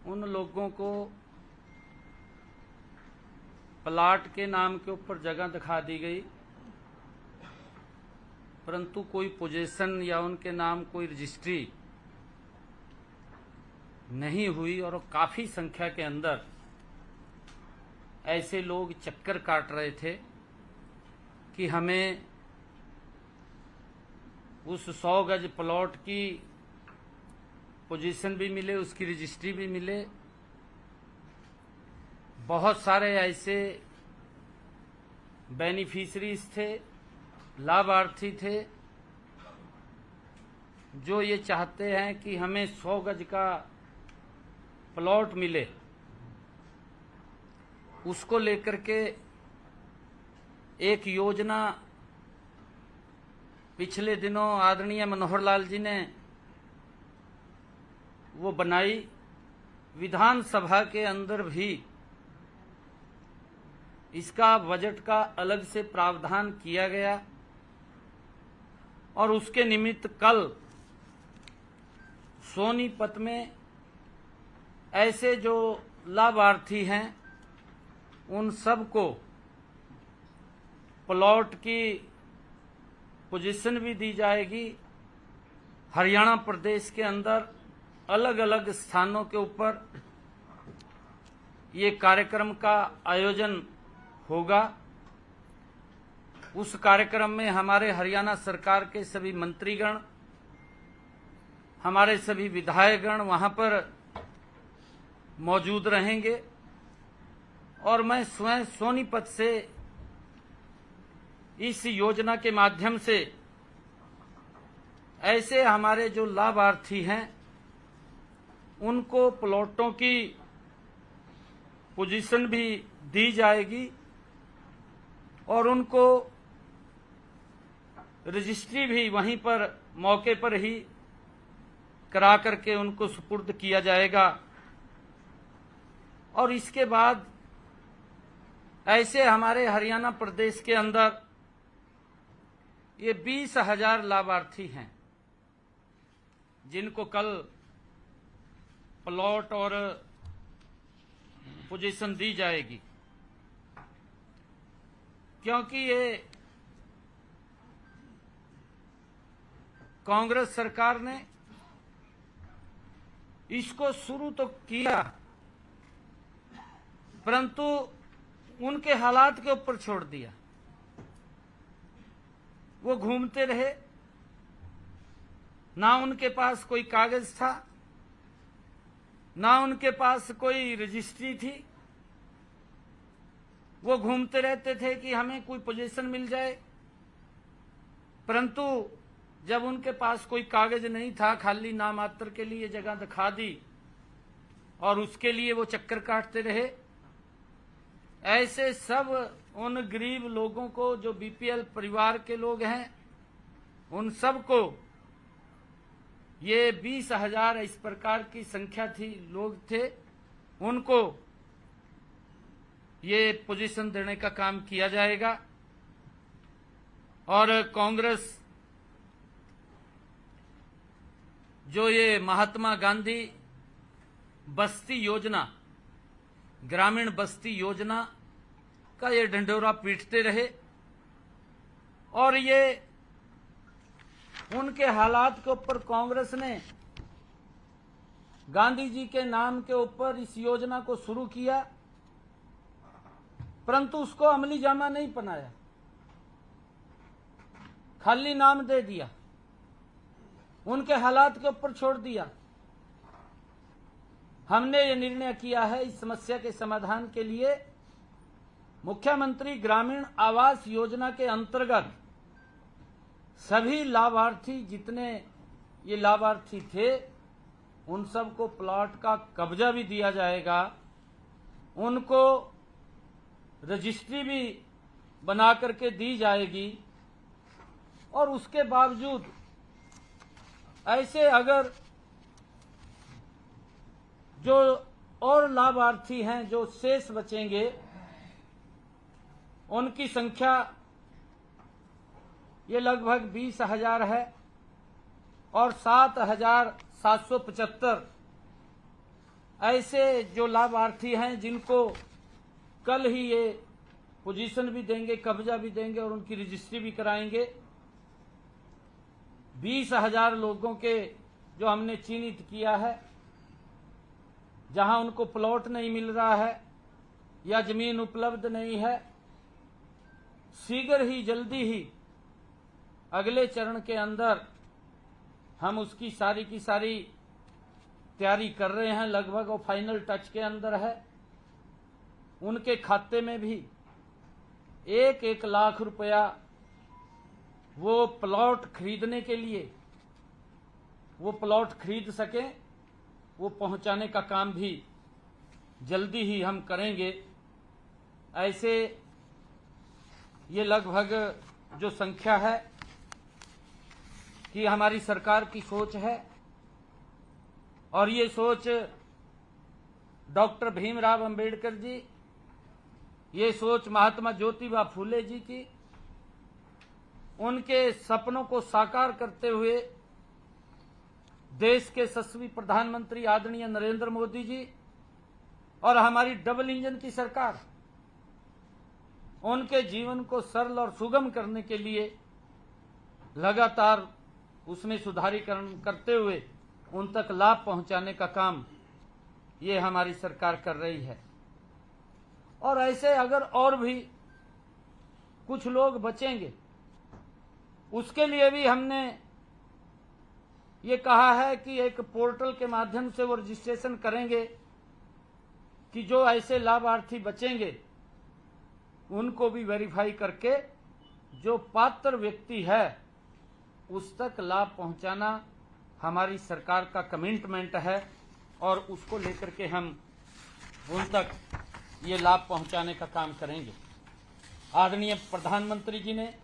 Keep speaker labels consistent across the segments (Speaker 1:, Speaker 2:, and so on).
Speaker 1: उन लोगों को प्लाट के नाम के ऊपर जगह दिखा दी गई, परंतु कोई पोजीशन या उनके नाम कोई रजिस्ट्री नहीं हुई और काफी संख्या के अंदर ऐसे लोग चक्कर काट रहे थे कि हमें उस 100 गज प्लॉट की पोजीशन भी मिले, उसकी रजिस्ट्री भी मिले। बहुत सारे ऐसे बेनिफिशरीज थे, लाभार्थी थे, जो ये चाहते हैं कि हमें 100 गज का प्लॉट मिले। उसको लेकर के एक योजना पिछले दिनों आदरणीय मनोहर लाल जी ने वो बनाई। विधानसभा के अंदर भी इसका बजट का अलग से प्रावधान किया गया और उसके निमित्त कल सोनीपत में ऐसे जो लाभार्थी हैं उन सबको प्लॉट की पोजीशन भी दी जाएगी। हरियाणा प्रदेश के अंदर अलग अलग स्थानों के ऊपर ये कार्यक्रम का आयोजन होगा। उस कार्यक्रम में हमारे हरियाणा सरकार के सभी मंत्रीगण, हमारे सभी विधायकगण वहां पर मौजूद रहेंगे और मैं स्वयं सोनीपत से इस योजना के माध्यम से ऐसे हमारे जो लाभार्थी हैं उनको प्लॉटों की पोजीशन भी दी जाएगी और उनको रजिस्ट्री भी वहीं पर मौके पर ही करा करके उनको सुपुर्द किया जाएगा। और इसके बाद ऐसे हमारे हरियाणा प्रदेश के अंदर ये 20,000 लाभार्थी हैं जिनको कल प्लॉट और पोजीशन दी जाएगी, क्योंकि ये कांग्रेस सरकार ने इसको शुरू तो किया परंतु उनके हालात के ऊपर छोड़ दिया। वो घूमते रहे, ना उनके पास कोई कागज था, ना उनके पास कोई रजिस्ट्री थी। वो घूमते रहते थे कि हमें कोई पोजीशन मिल जाए, परंतु जब उनके पास कोई कागज नहीं था, खाली नामात्र के लिए जगह दिखा दी और उसके लिए वो चक्कर काटते रहे। ऐसे सब उन गरीब लोगों को जो बीपीएल परिवार के लोग हैं उन सब को ये 20,000 इस प्रकार की संख्या थी, लोग थे, उनको ये पोजीशन देने का काम किया जाएगा। और कांग्रेस जो ये महात्मा गांधी बस्ती योजना, ग्रामीण बस्ती योजना का ये ढंढोरा पीटते रहे और ये उनके हालात के ऊपर कांग्रेस ने गांधी जी के नाम के ऊपर इस योजना को शुरू किया, परंतु उसको अमली जामा नहीं बनाया, खाली नाम दे दिया, उनके हालात के ऊपर छोड़ दिया। हमने ये निर्णय किया है इस समस्या के समाधान के लिए मुख्यमंत्री ग्रामीण आवास योजना के अंतर्गत सभी लाभार्थी, जितने ये लाभार्थी थे, उन सबको प्लॉट का कब्जा भी दिया जाएगा, उनको रजिस्ट्री भी बना करके दी जाएगी। और उसके बावजूद ऐसे अगर जो और लाभार्थी हैं जो शेष बचेंगे, उनकी संख्या ये लगभग 20,000 है और 7,775 ऐसे जो लाभार्थी हैं जिनको कल ही ये पोजीशन भी देंगे, कब्जा भी देंगे और उनकी रजिस्ट्री भी कराएंगे, 20,000 लोगों के जो हमने चिन्हित किया है, जहां उनको प्लॉट नहीं मिल रहा है या जमीन उपलब्ध नहीं है, शीघ्र ही जल्दी ही अगले चरण के अंदर हम उसकी सारी की सारी तैयारी कर रहे हैं। लगभग वो फाइनल टच के अंदर है। उनके खाते में भी 1-1 लाख रुपया वो प्लॉट खरीदने के लिए, वो प्लॉट खरीद सकें, वो पहुंचाने का काम भी जल्दी ही हम करेंगे। ऐसे ये लगभग जो संख्या है कि हमारी सरकार की सोच है और ये सोच डॉक्टर भीमराव अंबेडकर जी, ये सोच महात्मा ज्योतिबा फूले जी की, उनके सपनों को साकार करते हुए देश के यशस्वी प्रधानमंत्री आदरणीय नरेंद्र मोदी जी और हमारी डबल इंजन की सरकार उनके जीवन को सरल और सुगम करने के लिए लगातार उसमें सुधारीकरण करते हुए उन तक लाभ पहुंचाने का काम ये हमारी सरकार कर रही है। और ऐसे अगर और भी कुछ लोग बचेंगे, उसके लिए भी हमने ये कहा है कि एक पोर्टल के माध्यम से वो रजिस्ट्रेशन करेंगे कि जो ऐसे लाभार्थी बचेंगे उनको भी वेरीफाई करके जो पात्र व्यक्ति है उस तक लाभ पहुंचाना हमारी सरकार का कमिटमेंट है और उसको लेकर के हम उन तक ये लाभ पहुंचाने का काम करेंगे। आदरणीय प्रधानमंत्री जी ने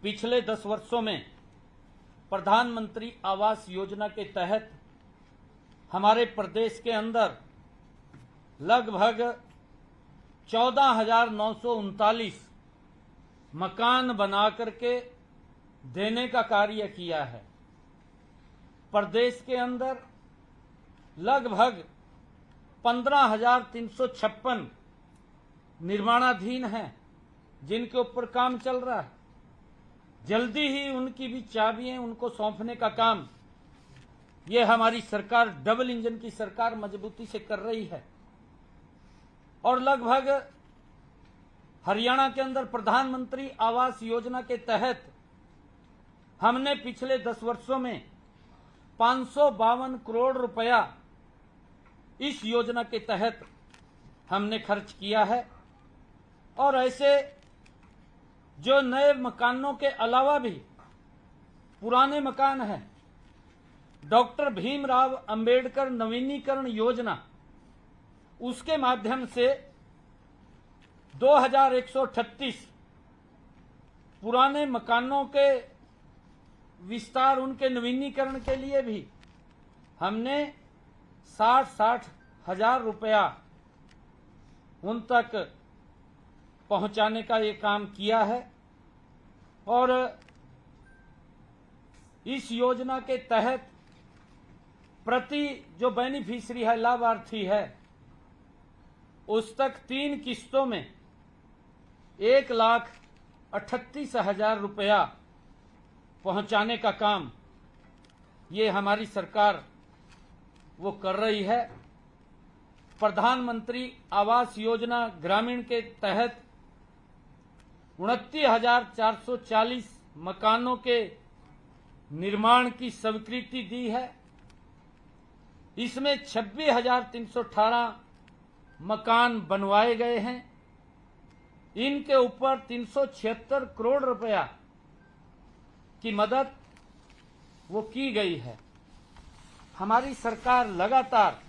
Speaker 1: पिछले 10 वर्षों में प्रधानमंत्री आवास योजना के तहत हमारे प्रदेश के अंदर लगभग 14,939 मकान बना करके देने का कार्य किया है। प्रदेश के अंदर लगभग 15,356 निर्माणाधीन हैं जिनके ऊपर काम चल रहा है। जल्दी ही उनकी भी चाबियां उनको सौंपने का काम ये हमारी सरकार, डबल इंजन की सरकार मजबूती से कर रही है। और लगभग हरियाणा के अंदर प्रधानमंत्री आवास योजना के तहत हमने पिछले 10 वर्षों में 552 करोड़ रुपया इस योजना के तहत हमने खर्च किया है। और ऐसे जो नए मकानों के अलावा भी पुराने मकान हैं, डॉक्टर भीमराव अंबेडकर नवीनीकरण योजना, उसके माध्यम से 2138 पुराने मकानों के विस्तार, उनके नवीनीकरण के लिए भी हमने 60 हजार रुपया उन तक पहुंचाने का ये काम किया है। और इस योजना के तहत प्रति जो बेनिफिशियरी है, लाभार्थी है, उस तक 3 किस्तों में 1,38,000 रुपया पहुंचाने का काम ये हमारी सरकार वो कर रही है। प्रधानमंत्री आवास योजना ग्रामीण के तहत 29,440 मकानों के निर्माण की स्वीकृति दी है। इसमें 26,318 मकान बनवाए गए हैं। इनके ऊपर 376 करोड़ रुपया की मदद वो की गई है। हमारी सरकार लगातार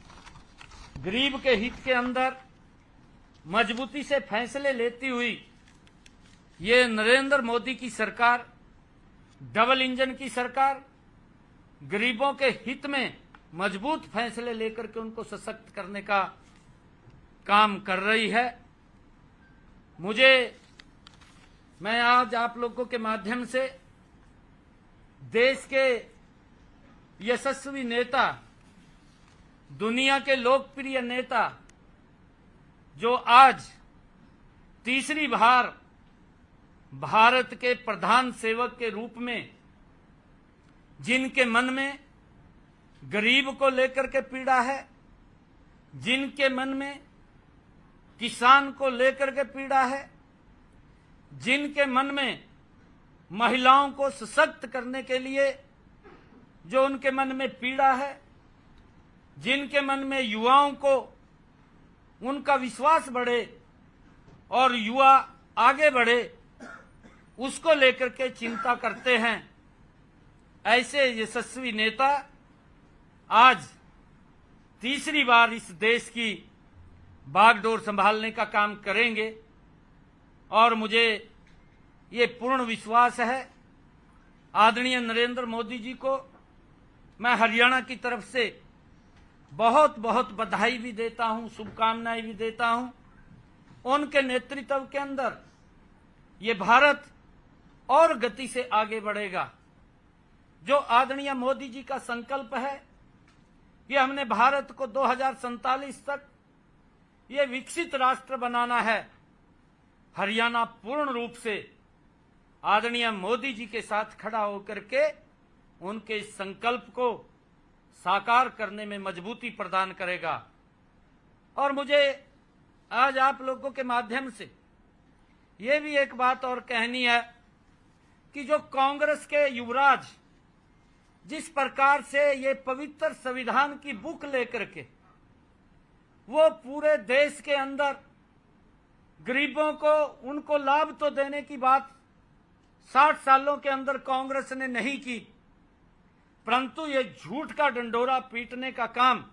Speaker 1: गरीब के हित के अंदर मजबूती से फैसले लेती हुई ये नरेंद्र मोदी की सरकार, डबल इंजन की सरकार, गरीबों के हित में मजबूत फैसले लेकर के उनको सशक्त करने का काम कर रही है। मैं आज आप लोगों के माध्यम से देश के यशस्वी नेता दुनिया के लोकप्रिय नेता जो आज तीसरी बार भारत के प्रधान सेवक के रूप में, जिनके मन में गरीब को लेकर के पीड़ा है, जिनके मन में किसान को लेकर के पीड़ा है, जिनके मन में महिलाओं को सशक्त करने के लिए जो उनके मन में पीड़ा है, जिनके मन में युवाओं को उनका विश्वास बढ़े और युवा आगे बढ़े, उसको लेकर के चिंता करते हैं, ऐसे यशस्वी नेता आज तीसरी बार इस देश की बागडोर संभालने का काम करेंगे। और मुझे ये पूर्ण विश्वास है, आदरणीय नरेंद्र मोदी जी को मैं हरियाणा की तरफ से बहुत बहुत बधाई भी देता हूं, शुभकामनाएं भी देता हूं। उनके नेतृत्व के अंदर ये भारत और गति से आगे बढ़ेगा। जो आदरणीय मोदी जी का संकल्प है कि हमने भारत को 2047 तक ये विकसित राष्ट्र बनाना है, हरियाणा पूर्ण रूप से आदरणीय मोदी जी के साथ खड़ा होकर के उनके इस संकल्प को साकार करने में मजबूती प्रदान करेगा। और मुझे आज आप लोगों के माध्यम से ये भी एक बात और कहनी है कि जो कांग्रेस के युवराज जिस प्रकार से ये पवित्र संविधान की बुक लेकर के वो पूरे देश के अंदर गरीबों को उनको लाभ तो देने की बात 60 सालों के अंदर कांग्रेस ने नहीं की, परंतु ये झूठ का डंडोरा पीटने का काम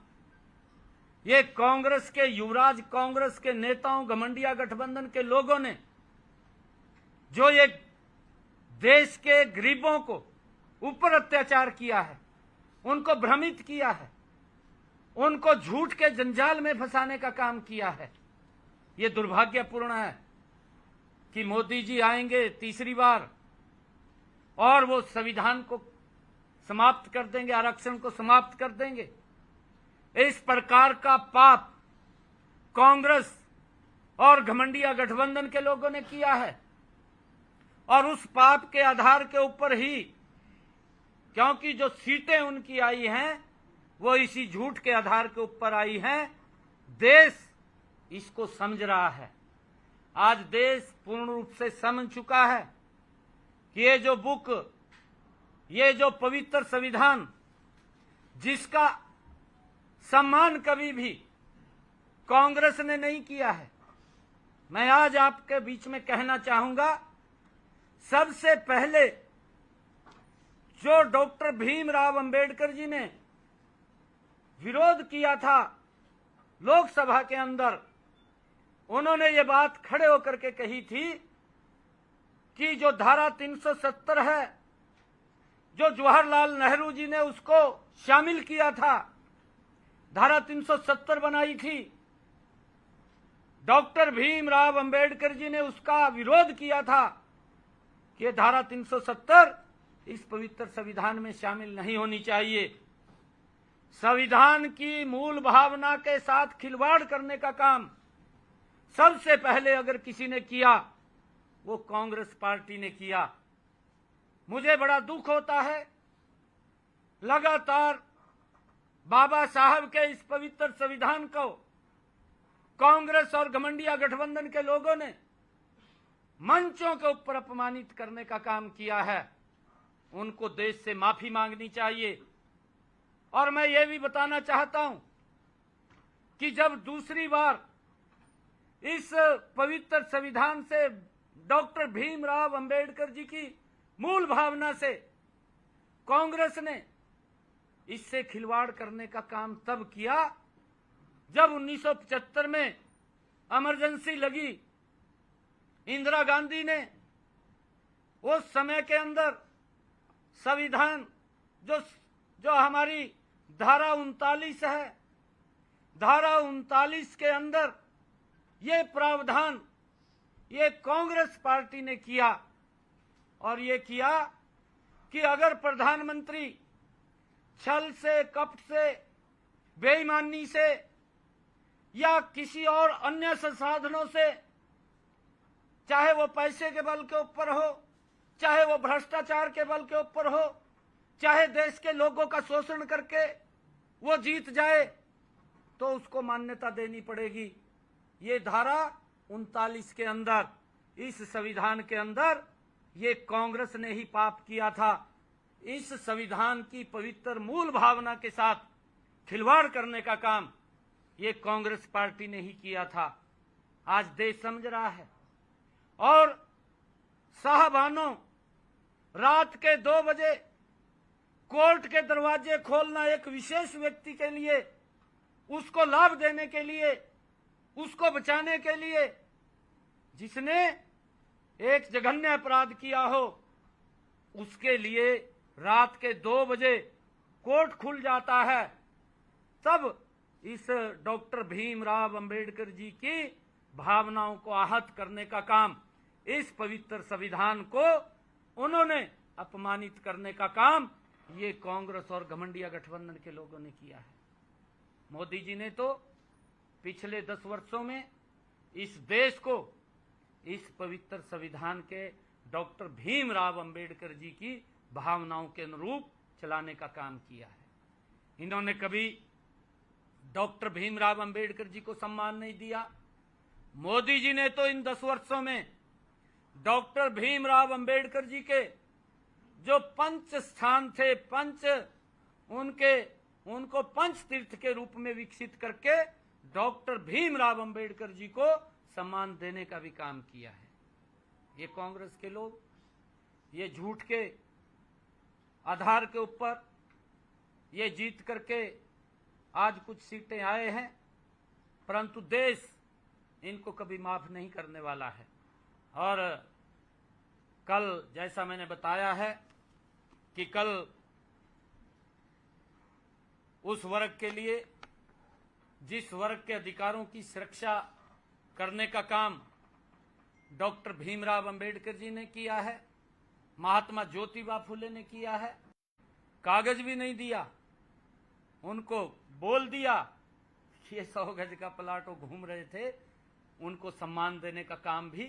Speaker 1: ये कांग्रेस के युवराज, कांग्रेस के नेताओं, घमंडिया गठबंधन के लोगों ने जो ये देश के गरीबों को ऊपर अत्याचार किया है, उनको भ्रमित किया है, उनको झूठ के जंजाल में फंसाने का काम किया है, ये दुर्भाग्यपूर्ण है कि मोदी जी आएंगे तीसरी बार और वो संविधान को समाप्त कर देंगे, आरक्षण को समाप्त कर देंगे। इस प्रकार का पाप कांग्रेस और घमंडिया गठबंधन के लोगों ने किया है और उस पाप के आधार के ऊपर ही, क्योंकि जो सीटें उनकी आई हैं वो इसी झूठ के आधार के ऊपर आई हैं, देश इसको समझ रहा है। आज देश पूर्ण रूप से समझ चुका है कि ये जो बुक, ये जो पवित्र संविधान जिसका सम्मान कभी भी कांग्रेस ने नहीं किया है, मैं आज आपके बीच में कहना चाहूंगा, सबसे पहले जो डॉक्टर भीमराव अंबेडकर जी ने विरोध किया था लोकसभा के अंदर, उन्होंने ये बात खड़े होकर के कही थी कि जो धारा 370 है, जो जवाहरलाल नेहरू जी ने उसको शामिल किया था, धारा 370 बनाई थी, डॉक्टर भीमराव अंबेडकर जी ने उसका विरोध किया था कि धारा 370 इस पवित्र संविधान में शामिल नहीं होनी चाहिए। संविधान की मूल भावना के साथ खिलवाड़ करने का काम सबसे पहले अगर किसी ने किया वो कांग्रेस पार्टी ने किया। मुझे बड़ा दुख होता है, लगातार बाबा साहब के इस पवित्र संविधान को कांग्रेस और घमंडिया गठबंधन के लोगों ने मंचों के ऊपर अपमानित करने का काम किया है। उनको देश से माफी मांगनी चाहिए। और मैं ये भी बताना चाहता हूं कि जब दूसरी बार इस पवित्र संविधान से डॉक्टर भीमराव अंबेडकर जी की मूल भावना से कांग्रेस ने इससे खिलवाड़ करने का काम तब किया जब 1975 में इमरजेंसी लगी। इंदिरा गांधी ने उस समय के अंदर संविधान जो हमारी धारा 39 है, धारा 39 के अंदर ये प्रावधान ये कांग्रेस पार्टी ने किया और ये किया कि अगर प्रधानमंत्री छल से, कपट से बेईमानी से या किसी और अन्य संसाधनों से, चाहे वो पैसे के बल के ऊपर हो, चाहे वो भ्रष्टाचार के बल के ऊपर हो, चाहे देश के लोगों का शोषण करके वो जीत जाए, तो उसको मान्यता देनी पड़ेगी। ये धारा 39 के अंदर, इस संविधान के अंदर, ये कांग्रेस ने ही पाप किया था। इस संविधान की पवित्र मूल भावना के साथ खिलवाड़ करने का काम ये कांग्रेस पार्टी ने ही किया था। आज देश समझ रहा है। और साहबानों, रात के 2 बजे कोर्ट के दरवाजे खोलना एक विशेष व्यक्ति के लिए, उसको लाभ देने के लिए, उसको बचाने के लिए, जिसने एक जघन्य अपराध किया हो, उसके लिए रात के 2 बजे कोर्ट खुल जाता है, तब इस डॉक्टर भीमराव अंबेडकर जी की भावनाओं को आहत करने का काम, इस पवित्र संविधान को उन्होंने अपमानित करने का काम ये कांग्रेस और घमंडिया गठबंधन के लोगों ने किया है। मोदी जी ने तो पिछले 10 वर्षों में इस देश को इस पवित्र संविधान के डॉक्टर भीमराव अंबेडकर जी की भावनाओं के अनुरूप चलाने का काम किया है। इन्होंने कभी डॉक्टर भीमराव अंबेडकर जी को सम्मान नहीं दिया। मोदी जी ने तो इन 10 वर्षों में डॉक्टर भीमराव अंबेडकर जी के जो पंच स्थान थे, उनको पंच तीर्थ के रूप में विकसित करके डॉक्टर भीमराव अंबेडकर जी को सम्मान देने का भी काम किया है। ये कांग्रेस के लोग ये झूठ के आधार के ऊपर ये जीत करके आज कुछ सीटें आए हैं, परंतु देश इनको कभी माफ नहीं करने वाला है। और कल जैसा मैंने बताया है कि कल उस वर्ग के लिए, जिस वर्ग के अधिकारों की सुरक्षा करने का काम डॉक्टर भीमराव अंबेडकर जी ने किया है, महात्मा ज्योतिबा फुले ने किया है, कागज भी नहीं दिया, उनको बोल दिया कि ये 100 गज का प्लाट वो घूम रहे थे, उनको सम्मान देने का काम भी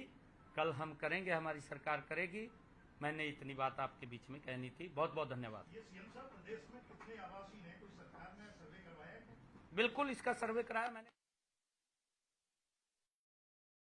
Speaker 1: कल हम करेंगे, हमारी सरकार करेगी। मैंने इतनी बात आपके बीच में कहनी थी। बहुत बहुत धन्यवाद।
Speaker 2: ये सीएम साहब, प्रदेश में कितने आवासीय हैं, कोई सरकार ने सर्वे करवाया है?
Speaker 1: बिल्कुल, इसका सर्वे कराया मैंने।